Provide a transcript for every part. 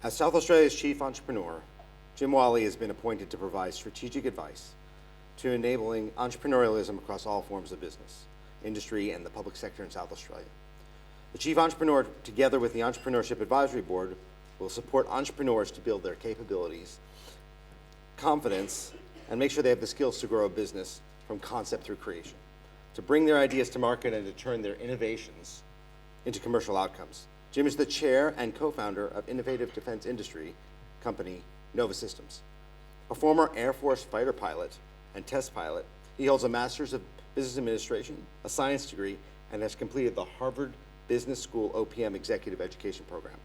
As South Australia's chief entrepreneur, Jim Whalley has been appointed to provide strategic advice to enabling entrepreneurialism across all forms of business, industry, and the public sector in South Australia. The chief entrepreneur, together with the Entrepreneurship Advisory Board, will support entrepreneurs to build their capabilities, confidence, and make sure they have the skills to grow a business from concept through creation, to bring their ideas to market and to turn their innovations into commercial outcomes. Jim is the chair and co-founder of innovative defense industry company Nova Systems. A former Air Force fighter pilot and test pilot, he holds a Master's of Business Administration, a science degree, and has completed the Harvard Business School OPM Executive Education Program.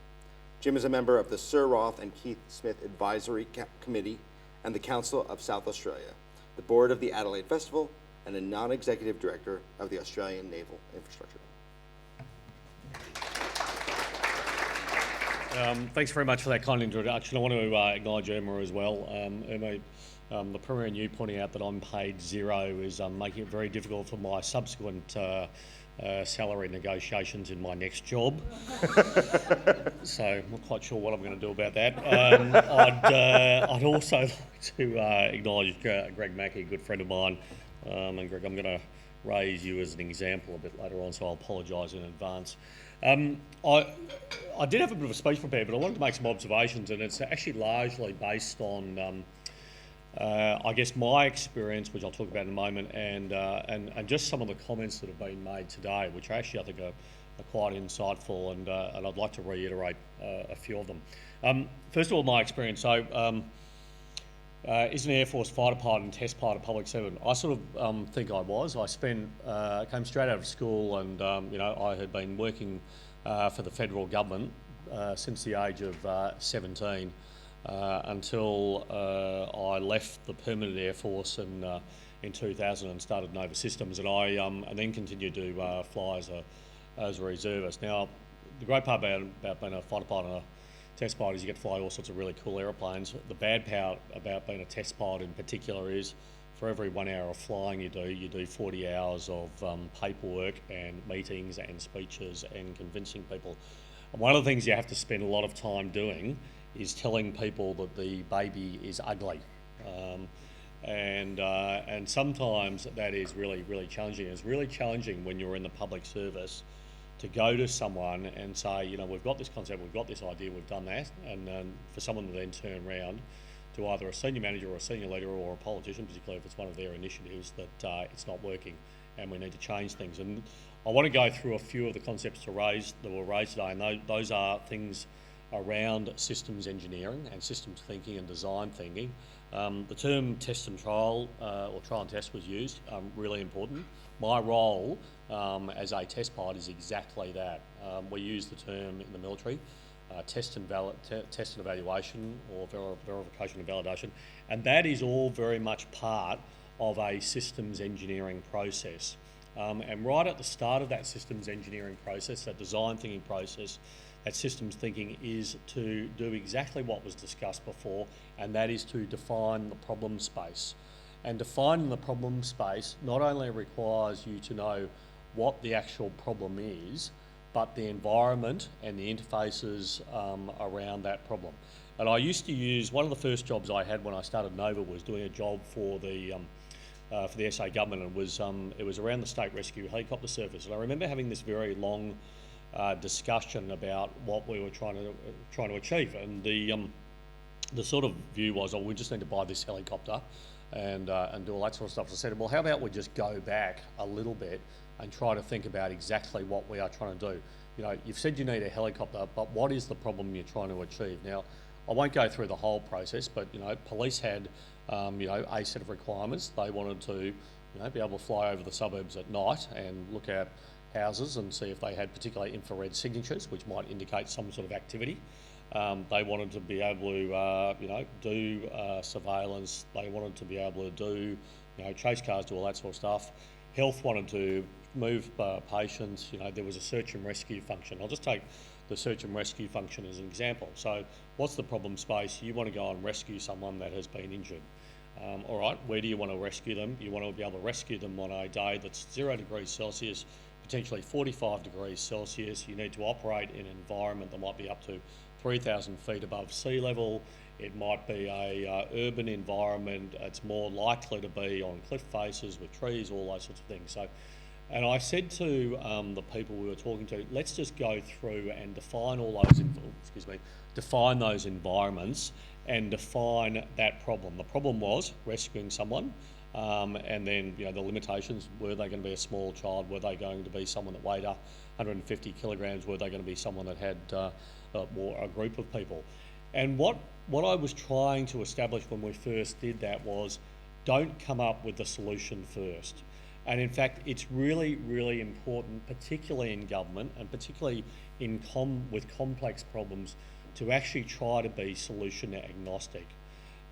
Jim is a member of the Sir Roth and Keith Smith Advisory Committee and the Council of South Australia, the board of the Adelaide Festival, and a non-executive director of the Australian Naval Infrastructure. Thanks very much for that kind introduction. I want to acknowledge Irma as well. Irma, the Premier and you pointing out that I'm paid zero is making it very difficult for my subsequent salary negotiations in my next job. So I'm not quite sure what I'm going to do about that. I'd also like to acknowledge Greg Mackey, a good friend of mine. And Greg, I'm going to raise you as an example a bit later on, so I'll apologise in advance. I did have a bit of a speech prepared, but I wanted to make some observations, and it's actually largely based on, I guess, my experience, which I'll talk about in a moment, and just some of the comments that have been made today, which actually I think are quite insightful, and I'd like to reiterate a few of them. First of all, my experience. So, is an Air Force fighter pilot and test pilot, public servant. I sort of think I was. I came straight out of school, and I had been working for the federal government since the age of 17 until I left the permanent Air Force in 2000 and started Nova Systems, and I and then continued to fly as a reservist. Now, the great part about being a fighter pilot and a test pilot is you get to fly all sorts of really cool aeroplanes. The bad part about being a test pilot in particular is for every 1 hour of flying you do 40 hours of paperwork and meetings and speeches and convincing people. And one of the things you have to spend a lot of time doing is telling people that the baby is ugly. And sometimes that is really, really challenging. It's really challenging when you're in the public service to go to someone and say, we've got this concept, we've got this idea, we've done that, and for someone to then turn around to either a senior manager or a senior leader or a politician, particularly if it's one of their initiatives, that it's not working and we need to change things. And I want to go through a few of the concepts that were raised today, and those are things around systems engineering and systems thinking and design thinking. The term test and trial, or trial and test, was used, really important. My role as a test pilot is exactly that. We use the term in the military, test and evaluation, or verification and validation, and that is all very much part of a systems engineering process. And right at the start of that systems engineering process, that design thinking process, that systems thinking is to do exactly what was discussed before, and that is to define the problem space. And defining the problem space not only requires you to know what the actual problem is, but the environment and the interfaces around that problem. And I used to use, one of the first jobs I had when I started Nova was doing a job for the SA government, and it was around the state rescue helicopter service. And I remember having this very long discussion about what we were trying to achieve, and the sort of view was, we just need to buy this helicopter and do all that sort of stuff. So I said, well, how about we just go back a little bit and try to think about exactly what we are trying to do. You've said you need a helicopter, but what is the problem you're trying to achieve? Now, I won't go through the whole process, but police had a set of requirements. They wanted to be able to fly over the suburbs at night and look at houses and see if they had particular infrared signatures, which might indicate some sort of activity. They wanted to be able to, do surveillance. They wanted to be able to do, chase cars, do all that sort of stuff. Health wanted to move patients. There was a search and rescue function. I'll just take the search and rescue function as an example. So, what's the problem space? You want to go and rescue someone that has been injured. All right, where do you want to rescue them? You want to be able to rescue them on a day that's 0 degrees Celsius, potentially 45 degrees Celsius. You need to operate in an environment that might be up to 3,000 feet above sea level. It might be a urban environment. It's more likely to be on cliff faces with trees, all those sorts of things. So, and I said to the people we were talking to, let's just go through and define all those, define those environments and define that problem. The problem was rescuing someone, and then the limitations. Were they going to be a small child? Were they going to be someone that weighed 150 kilograms? Were they going to be someone that had a group of people? And what I was trying to establish when we first did that was, don't come up with the solution first. And in fact, it's really, really important, particularly in government and particularly with complex problems, to actually try to be solution agnostic.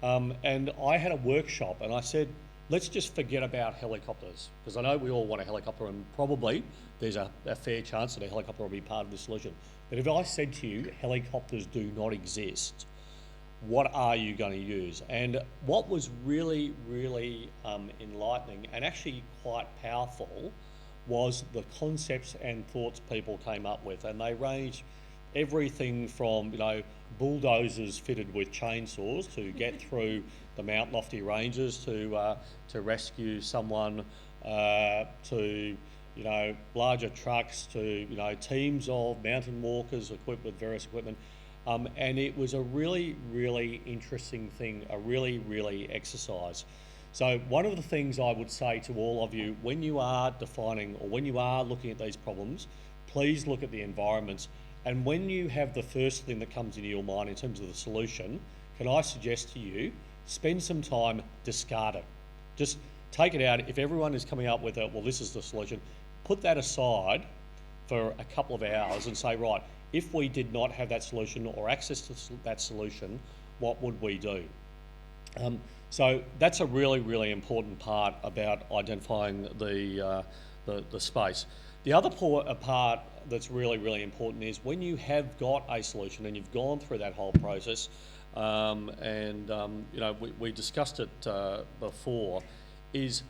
And I had a workshop and I said, let's just forget about helicopters, because I know we all want a helicopter, and probably there's a fair chance that a helicopter will be part of the solution. But if I said to you, helicopters do not exist, what are you going to use? And what was really, really enlightening and actually quite powerful was the concepts and thoughts people came up with. And they ranged everything from, bulldozers fitted with chainsaws to get through the Mount Lofty ranges to rescue someone, to larger trucks, to teams of mountain walkers equipped with various equipment. And it was a really, really interesting thing, a really exercise. So one of the things I would say to all of you, when you are defining or when you are looking at these problems, please look at the environments. And when you have the first thing that comes into your mind in terms of the solution, can I suggest to you, spend some time, discard it. Just take it out. If everyone is coming up with this is the solution, put that aside for a couple of hours and say, right, if we did not have that solution or access to that solution, what would we do? So that's a really, really important part about identifying the space. The other part that's really, really important is when you have got a solution and you've gone through that whole process, we discussed it before, is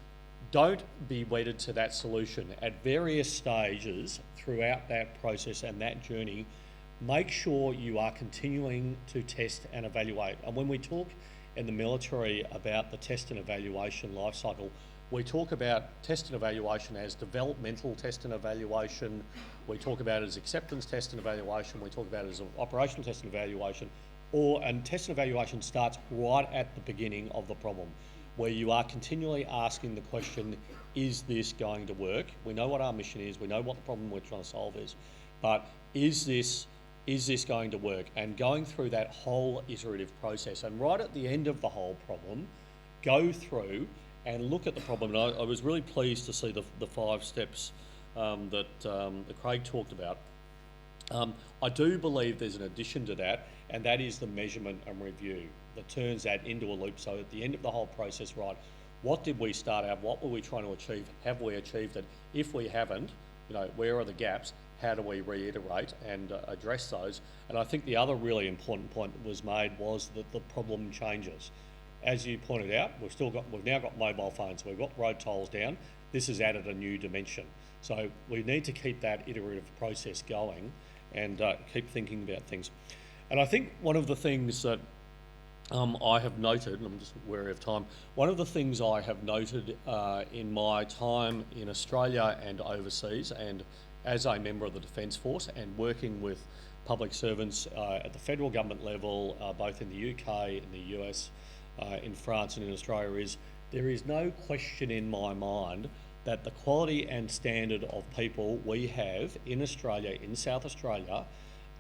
don't be wedded to that solution. At various stages throughout that process and that journey, make sure you are continuing to test and evaluate. And when we talk in the military about the test and evaluation life cycle, we talk about test and evaluation as developmental test and evaluation. We talk about it as acceptance test and evaluation. We talk about it as an operational test and evaluation. And test and evaluation starts right at the beginning of the problem, where you are continually asking the question, is this going to work? We know what our mission is, we know what the problem we're trying to solve is, but is this going to work? And going through that whole iterative process, and right at the end of the whole problem, go through and look at the problem. And I was really pleased to see the 5 steps that Craig talked about. I do believe there's an addition to that, and that is the measurement and review that turns that into a loop. So at the end of the whole process, right, what did we start out? What were we trying to achieve? Have we achieved it? If we haven't, where are the gaps? How do we reiterate and address those? And I think the other really important point that was made was that the problem changes. As you pointed out, we've now got mobile phones, we've got road tolls down. This has added a new dimension. So we need to keep that iterative process going and keep thinking about things. And I think one of the things that I have noted, and I'm just wary of time, one of the things I have noted in my time in Australia and overseas, and as a member of the Defence Force and working with public servants at the federal government level, both in the UK, in the US, in France and in Australia, is there is no question in my mind that the quality and standard of people we have in Australia, in South Australia,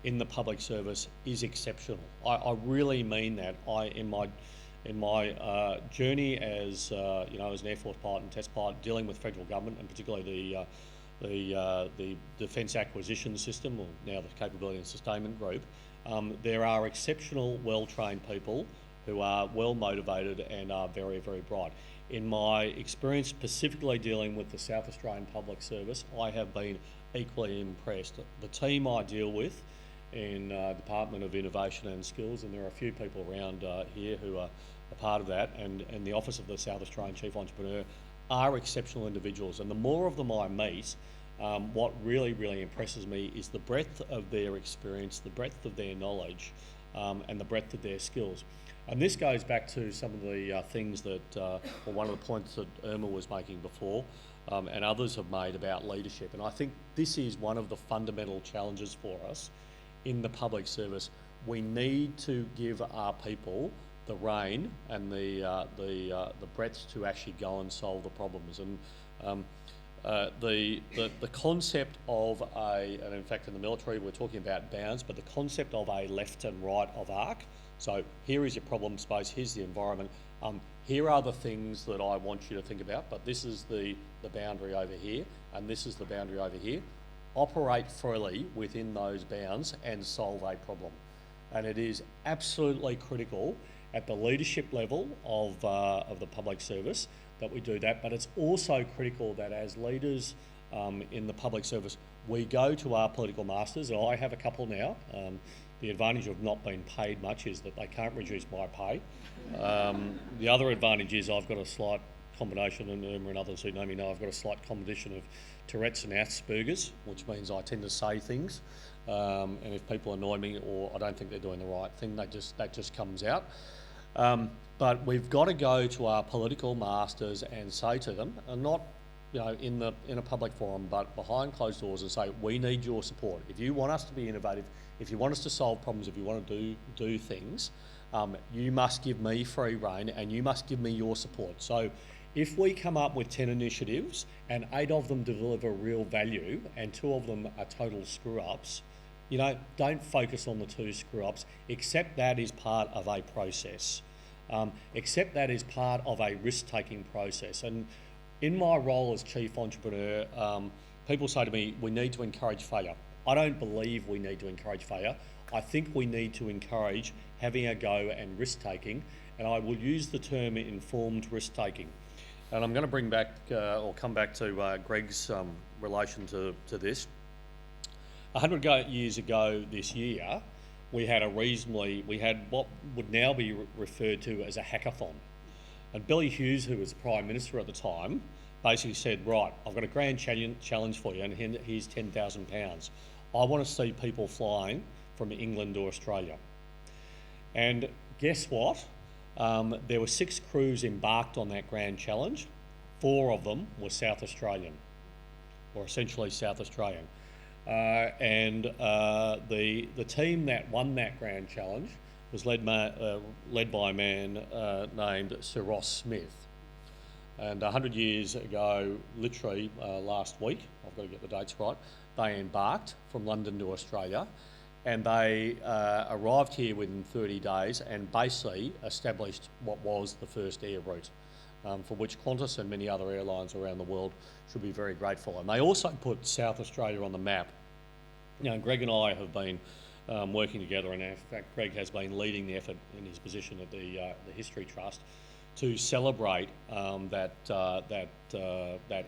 in the public service is exceptional. I really mean that. In my journey as as an Air Force pilot and test pilot, dealing with federal government and particularly the Defence Acquisition System, or now the Capability and Sustainment Group, there are exceptional, well-trained people who are well motivated and are very, very bright. In my experience, specifically dealing with the South Australian Public Service, I have been equally impressed. The team I deal with in Department of Innovation and Skills, and there are a few people around here who are a part of that, and the Office of the South Australian Chief Entrepreneur, are exceptional individuals. And the more of them I meet, what really impresses me is the breadth of their experience, the breadth of their knowledge, and the breadth of their skills. And this goes back to some of the things that, or one of the points that Irma was making before, and others have made about leadership. And I think this is one of the fundamental challenges for us in the public service. We need to give our people the rein and the breadth to actually go and solve the problems. And the concept of and in fact in the military we're talking about bounds, but the concept of a left and right of arc. So here is your problem space, here's the environment, here are the things that I want you to think about, but this is the boundary over here, and this is the boundary over here. Operate freely within those bounds and solve a problem. And it is absolutely critical at the leadership level of the public service that we do that, but it's also critical that as leaders in the public service, we go to our political masters, and I have a couple now. The advantage of not being paid much is that they can't reduce my pay. The other advantage is I've got a slight combination, and Irma and others who know me know I've got a slight combination of Tourette's and Asperger's, which means I tend to say things, and if people annoy me or I don't think they're doing the right thing, that just comes out. But we've got to go to our political masters and say to them, and not in a public forum, but behind closed doors, and say, we need your support. If you want us to be innovative, if you want us to solve problems, if you want to do things, you must give me free rein and you must give me your support. So if we come up with 10 initiatives and 8 of them deliver real value and 2 of them are total screw-ups, don't focus on the 2 screw-ups. Accept that is part of a process. Accept that is part of a risk-taking process. And in my role as Chief Entrepreneur, people say to me, we need to encourage failure. I don't believe we need to encourage failure. I think we need to encourage having a go and risk-taking, and I will use the term informed risk-taking. And I'm going to bring back, or come back to Greg's relation to this. 100 years ago this year, we had what would now be referred to as a hackathon. And Billy Hughes, who was Prime Minister at the time, basically said, right, I've got a grand challenge for you, and here's £10,000. I want to see people flying from England to Australia. And guess what? There were 6 crews embarked on that grand challenge. 4 of them were South Australian, or essentially South Australian. And the team that won that grand challenge was led by a man named Sir Ross Smith. And 100 years ago, literally last week, I've got to get the dates right, they embarked from London to Australia, and they arrived here within 30 days and basically established what was the first air route, for which Qantas and many other airlines around the world should be very grateful. And they also put South Australia on the map. Greg and I have been working together, and in fact Greg has been leading the effort in his position at the History Trust to celebrate that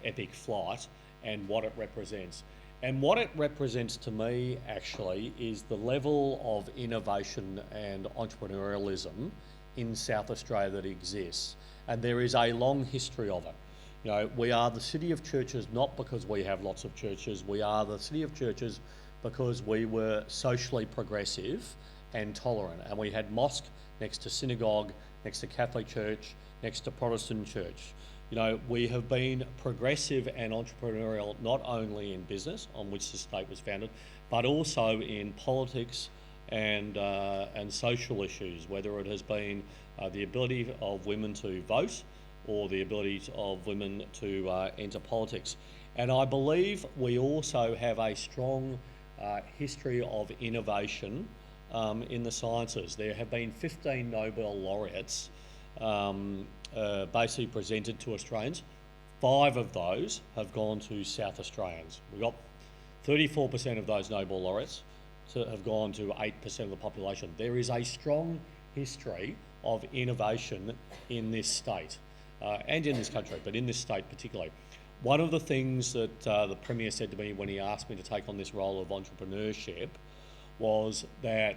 epic flight and what it represents. And what it represents to me actually is the level of innovation and entrepreneurialism in South Australia that exists. And there is a long history of it. We are the city of churches not because we have lots of churches. We are the city of churches because we were socially progressive and tolerant. And we had mosque next to synagogue, next to Catholic church, next to Protestant church. We have been progressive and entrepreneurial not only in business, on which the state was founded, but also in politics and social issues, whether it has been the ability of women to vote or the ability of women to enter politics. And I believe we also have a strong history of innovation in the sciences. There have been 15 Nobel laureates basically presented to Australians. 5 of those have gone to South Australians. We've got 34% of those Nobel laureates have gone to 8% of the population. There is a strong history of innovation in this state and in this country, but in this state particularly. One of the things that the Premier said to me when he asked me to take on this role of entrepreneurship was that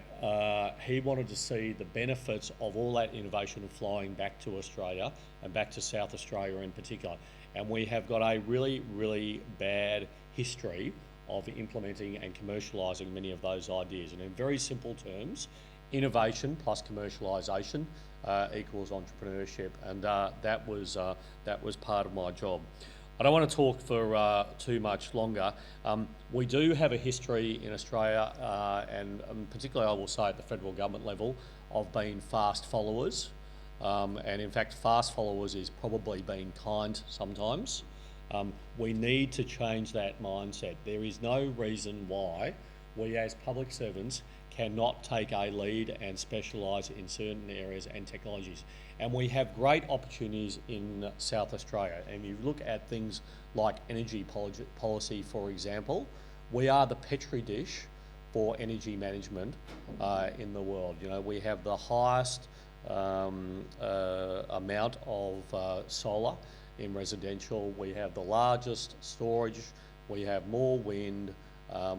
he wanted to see the benefits of all that innovation flying back to Australia and back to South Australia in particular. And we have got a really, really bad history of implementing and commercialising many of those ideas. And in very simple terms, innovation plus commercialisation equals entrepreneurship, and that was part of my job. I don't want to talk for too much longer. We do have a history in Australia, and particularly I will say at the federal government level, of being fast followers. And in fact, fast followers is probably being kind sometimes. We need to change that mindset. There is no reason why we as public servants cannot take a lead and specialise in certain areas and technologies. And we have great opportunities in South Australia. And you look at things like energy policy, for example, we are the petri dish for energy management in the world. You know, we have the highest amount of solar in residential. We have the largest storage. We have more wind.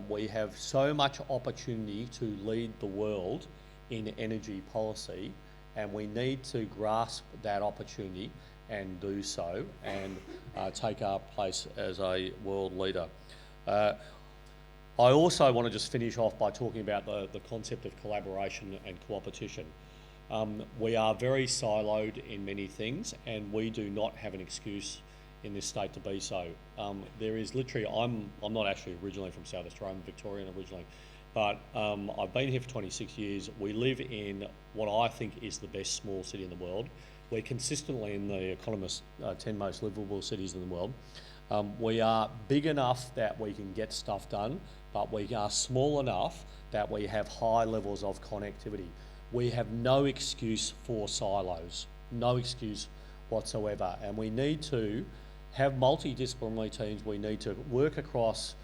We have so much opportunity to lead the world in energy policy, and we need to grasp that opportunity and do so and take our place as a world leader. I also want to just finish off by talking about the concept of collaboration and co-opetition. We are very siloed in many things, and we do not have an excuse in this state to be so. There is literally, I'm not actually originally from South Australia, I'm Victorian originally, but I've been here for 26 years. We live in what I think is the best small city in the world. We're consistently in the Economist 10 most livable cities in the world. We are big enough that we can get stuff done, but we are small enough that we have high levels of connectivity. We have no excuse for silos, no excuse whatsoever, and we need to have multidisciplinary teams. We need to work across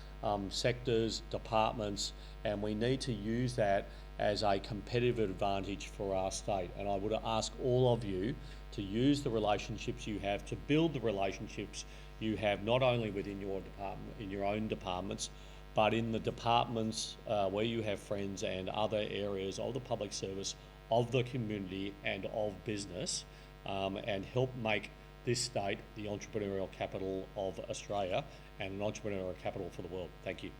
sectors, departments, and we need to use that as a competitive advantage for our state. And I would ask all of you to use the relationships you have, to build the relationships you have, not only within your department, in your own departments, but in the departments where you have friends and other areas of the public service, of the community and of business, and help make this state the entrepreneurial capital of Australia and an entrepreneurial capital for the world. Thank you.